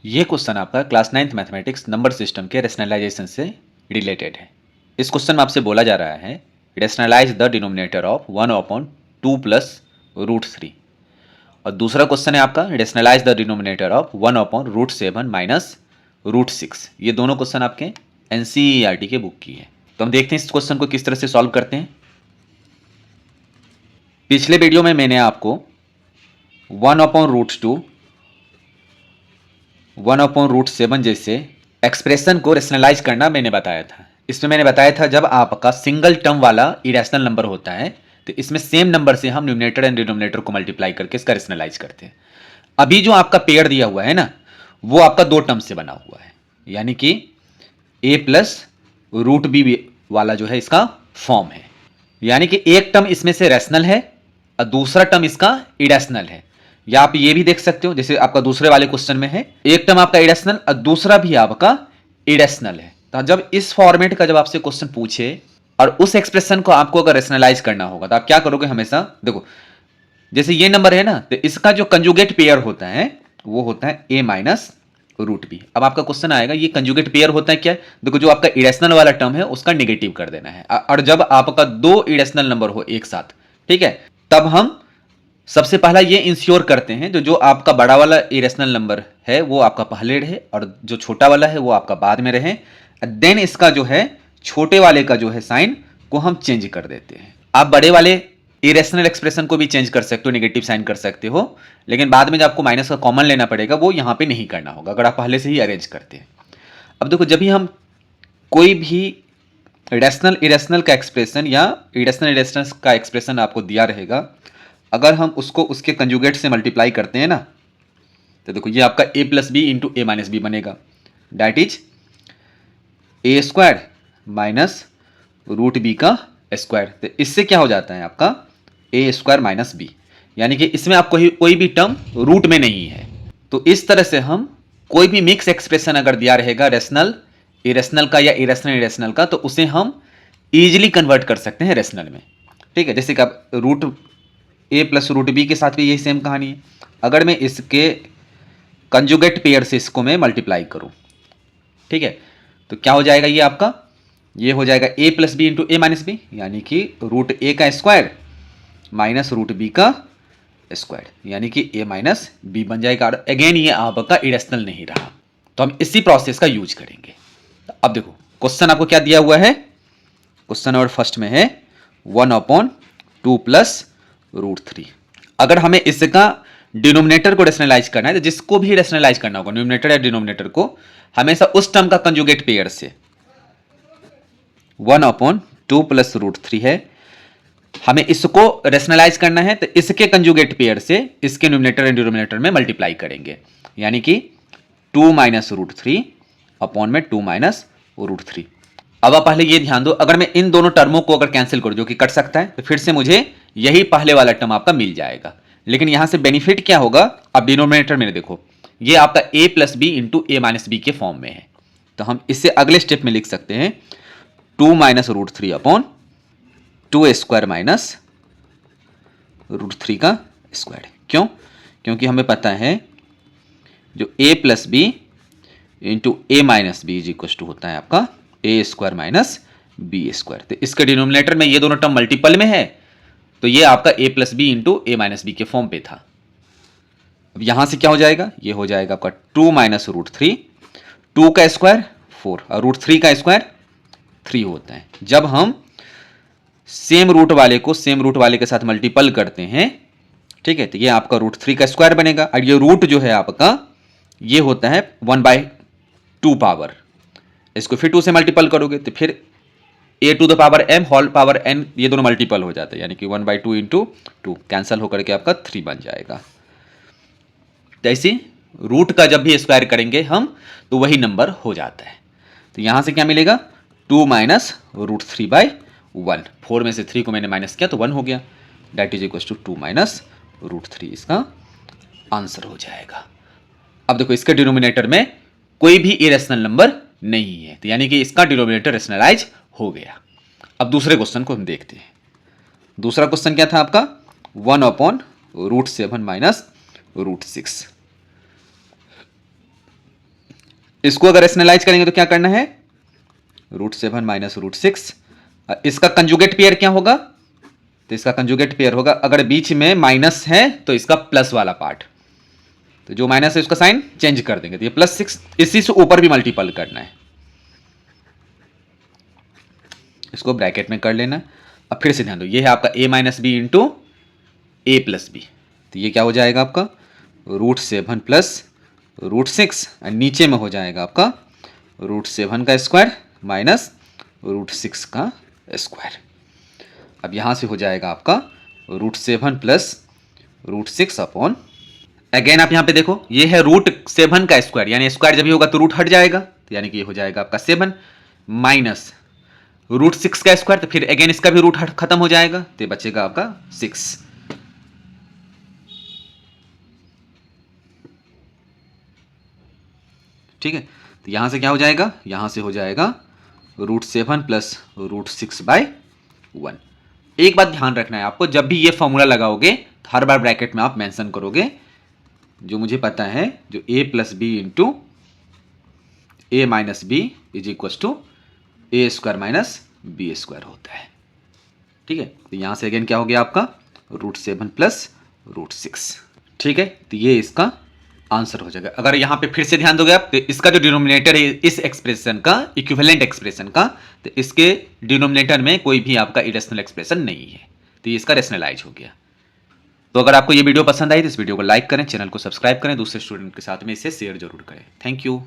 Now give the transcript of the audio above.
ये क्वेश्चन आपका class 9th mathematics number system के रेशनलाइजेशन से रिलेटेड है। इस क्वेश्चन में आपसे बोला जा रहा है rationalise the denominator of 1/2 plus root 3 और दूसरा क्वेश्चन है आपका rationalise the denominator of 1/√7 minus root 6। ये दोनों क्वेश्चन आपके एनसीईआरटी के बुक की है। तो हम देखते हैं इस क्वेश्चन को किस तरह से सॉल्व करते हैं। पिछले वीडियो में मैंने आपको 1/√2 1/√7 जैसे एक्सप्रेशन को रेशनलाइज करना मैंने बताया था। इसमें मैंने बताया था जब आपका सिंगल टर्म वाला इरेशनल नंबर होता है तो इसमें सेम नंबर से हम न्यूमरेटर एंड डिनोमिनेटर को मल्टीप्लाई करके इसका रेशनलाइज करते हैं। अभी जो आपका पेयर दिया हुआ है ना, वो आपका दो टर्म से बना हुआ है, यानी कि a प्लस रूट बी वाला जो है इसका फॉर्म है। यानी कि एक टर्म इसमें से रैशनल है और दूसरा टर्म इसका इरेशनल है। या आप ये भी देख सकते हो जैसे आपका दूसरे वाले क्वेश्चन में है, एक टर्म आपका इरेशनल और दूसरा भी आपका इरेशनल है। तो जब इस फॉर्मेट का जब आपसे क्वेश्चन पूछे और उस एक्सप्रेशन को आपको अगर रेशनलाइज करना होगा तो आप क्या करोगे, हमेशा देखो जैसे ये नंबर है ना, तो इसका जो कंजुगेट पेयर होता है वो होता है a माइनस रूट बी। अब आपका क्वेश्चन आएगा ये कंजुगेट पेयर होता है क्या है? देखो जो आपका इरेशनल वाला टर्म है उसका नेगेटिव कर देना है। और जब आपका दो इरेशनल नंबर हो एक साथ, ठीक है, तब हम सबसे पहला ये इंश्योर करते हैं जो आपका बड़ा वाला इरेशनल नंबर है वो आपका पहले रहे और जो छोटा वाला है वो आपका बाद में रहे। देन इसका जो है छोटे वाले का जो है साइन को हम चेंज कर देते हैं। आप बड़े वाले इरेशनल एक्सप्रेशन को भी चेंज कर सकते हो, नेगेटिव साइन कर सकते हो, लेकिन बाद में जब आपको माइनस का कॉमन लेना पड़ेगा वो यहां पे नहीं करना होगा अगर आप पहले से ही अरेंज करते हैं। अब देखो जब भी हम कोई भी रैशनल इरेशनल का एक्सप्रेशन या इरेशनल इरेशनल का एक्सप्रेशन आपको दिया रहेगा, अगर हम उसको उसके कंजुगेट से मल्टीप्लाई करते हैं ना, तो देखो ये आपका a plus B into A minus b बनेगा, that is a square minus root B का स्क्वायर। तो इससे क्या हो जाता है आपका ए स्क्वायर माइनस बी, यानी कि इसमें आपको कोई भी टर्म रूट में नहीं है। तो इस तरह से हम कोई भी मिक्स एक्सप्रेशन अगर दिया रहेगा रेशनल इरेशनल का या इरेशनल इरेशनल का, तो उसे हम इजीली कन्वर्ट कर सकते हैं रेशनल में। ठीक है, जैसे कि आप रूट ए प्लस रूट बी के साथ भी यही सेम कहानी है। अगर मैं इसके कंजुगेट पेयर से इसको मैं मल्टीप्लाई करूं, ठीक है, तो क्या हो जाएगा ये आपका, ये हो जाएगा a plus B into A minus B, यानी कि रूट ए का स्क्वायर माइनस रूट बी का स्क्वायर, यानी कि a माइनस बी बन जाएगा। और अगेन ये आपका इरेशनल नहीं रहा, तो हम इसी प्रोसेस का यूज करेंगे। अब देखो क्वेश्चन आपको क्या दिया हुआ है, क्वेश्चन नंबर फर्स्ट में है 1/2 प्लस रूट 3। अगर हमें इसका डिनोमिनेटर को रेशनलाइज करना है, तो जिसको भी रेशनलाइज करना होगा न्यूमरेटर या डिनोमिनेटर को, हमेशा उस टर्म का कंजुगेट पेयर से 1/2 प्लस रूट 3 है, हमें इसको रेशनलाइज करना है तो इसके कंजुगेट पेयर से इसके न्यूमरेटर एंड डिनोमिनेटर में मल्टीप्लाई करेंगे, यानी कि 2 माइनस रूट 3 अपॉन में 2 माइनस रूट 3। अब आप पहले ये ध्यान दो, अगर मैं इन दोनों टर्मों को अगर कैंसिल करूं जो कि कट सकता है, तो फिर से मुझे यही पहले वाला टर्म आपका मिल जाएगा। लेकिन यहां से बेनिफिट क्या होगा, अब डिनोमिनेटर में देखो ये आपका a plus B into A minus B के फॉर्म में है, तो हम इससे अगले स्टेप में लिख सकते हैं 2 minus root 3 upon 2 square minus root 3 का स्क्वायर। क्यों? क्योंकि हमें पता है जो a plus B into A minus B is equal to होता है आपका A square minus B square. तो इसके डिनोमिनेटर में ये दोनों टर्म मल्टीपल में है, तो ये आपका a plus B into A minus B के फॉर्म पे था। अब यहां से क्या हो जाएगा, ये हो जाएगा आपका 2 माइनस रूट 3, 2 का स्क्वायर 4 और रूट 3 का स्क्वायर 3 होता है। जब हम सेम रूट वाले को सेम रूट वाले के साथ मल्टीपल करते हैं, ठीक है, तो ये आपका रूट 3 का स्क्वायर बनेगा। और ये रूट जो है आपका ये होता है 1/2 पावर, इसको फिर 2 से मल्टीपल करोगे तो फिर a to the power m whole power n, ये दोनों मल्टीपल हो जाते हैं, यानी कि 1/2 इंटू 2 कैंसल होकर के आपका 3 बन जाएगा। तो ऐसे रूट का जब भी स्क्वायर करेंगे हम तो वही नंबर हो जाता है। तो यहां से क्या मिलेगा, 2 माइनस रूट 3/1, 4 में से 3 को मैंने माइनस किया तो 1 हो गया, that is equal to 2 minus root 3 इसका आंसर हो जाएगा। अब देखो इसके डिनोमिनेटर में कोई भी इरेशनल नंबर नहीं है, तो यानी कि इसका डिनोमिनेटर रेशनलाइज हो गया। अब दूसरे क्वेश्चन को हम देखते हैं। दूसरा क्वेश्चन क्या था आपका, 1/√7 माइनस रूट 6। इसको अगर रेशनलाइज करेंगे तो क्या करना है, √7 माइनस √6। इसका कंजुगेट पेयर क्या होगा, तो इसका कंजुगेट पेयर होगा, अगर बीच में माइनस है तो इसका प्लस वाला पार्ट, तो जो माइनस है उसका साइन चेंज कर देंगे, तो ये +6, इसी से ऊपर भी मल्टीपल करना है, इसको ब्रैकेट में कर लेना। अब फिर से ध्यान दो, ये है आपका a minus B into A plus B, तो ये क्या हो जाएगा आपका √7 प्लस √6, और नीचे में हो जाएगा आपका √7 का स्क्वायर माइनस √6 का स्क्वायर। अब यहाँ से हो जाएगा आपका √7 प्लस √6 अपॉन, अगेन आप यहाँ पे देखो ये है √7 का स्क्वायर, यानी स्क्वायर जब भी होगा तो रूट हट जाएगा, तो यानी कि ये हो जाएगा आपका 7 माइनस √6 का स्क्वायर, तो फिर अगेन इसका भी रूट खत्म हो जाएगा, तो बचेगा आपका 6। ठीक है, तो यहां से क्या हो जाएगा, यहां से हो जाएगा √7 प्लस √6/1। एक बात ध्यान रखना है आपको, जब भी ये फॉर्मूला लगाओगे तो हर बार ब्रैकेट में आप मेंशन करोगे जो मुझे पता है, जो a plus B into A minus B is equal to A square minus B square होता है। ठीक है, तो यहां से अगेन क्या हो गया आपका √7 प्लस √6। ठीक है, तो ये इसका आंसर हो जाएगा। अगर यहां पे फिर से ध्यान दोगे आप, तो इसका जो डिनोमिनेटर है इस एक्सप्रेशन का, इक्विवेलेंट एक्सप्रेशन का, तो इसके डिनोमिनेटर में कोई भी आपका इरेशनल एक्सप्रेशन नहीं है, तो ये इसका रेशनलाइज हो गया। तो अगर आपको ये वीडियो पसंद आई तो इस वीडियो को लाइक करें, चैनल को सब्सक्राइब करें, दूसरे स्टूडेंट के साथ में इसे शेयर जरूर करें। Thank you.